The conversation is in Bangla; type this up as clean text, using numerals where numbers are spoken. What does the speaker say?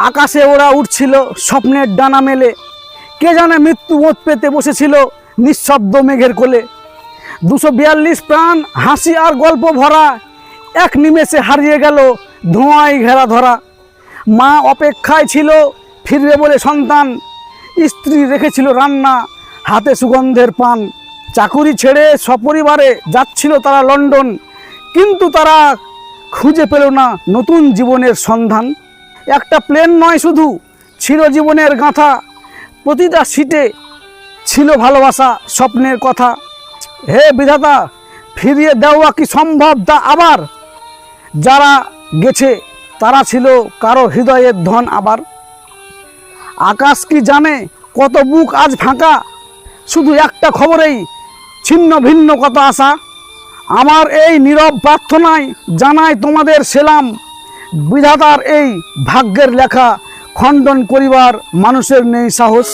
আকাশে ওরা উঠছিল স্বপ্নের ডানা মেলে, কে জানে মৃত্যু ওঁত পেতে বসেছিল নিঃশব্দ মেঘের কোলে। 242 প্রাণ হাসি আর গল্প ভরা, এক নিমেষে হারিয়ে গেল ধোঁয়ায় ঘেরা ধরা। মা অপেক্ষায় ছিল ফিরবে বলে সন্তান, স্ত্রী রেখেছিল রান্না, হাতে সুগন্ধের পান। চাকুরি ছেড়ে সপরিবারে যাচ্ছিল তারা লন্ডন, কিন্তু তারা খুঁজে পেল না নতুন জীবনের সন্ধান। একটা প্লেন নয় শুধু, ছিল জীবনের গাঁথা, প্রতিটা সিটে ছিল ভালোবাসা স্বপ্নের কথা। হে বিধাতা, ফিরিয়ে দেওয়া কি সম্ভব তা আবার? যারা গেছে তারা ছিল কারো হৃদয়ের ধন আবার। আকাশ কি জানে কত বুক আজ ফাঁকা, শুধু একটা খবরেই ছিন্ন ভিন্ন কত আশা। আমার এই নীরব প্রার্থনায় জানাই তোমাদের সেলাম, বিধাতার এই ভাগ্যের লেখা খণ্ডন করিবার মানুষের নেই সাহস।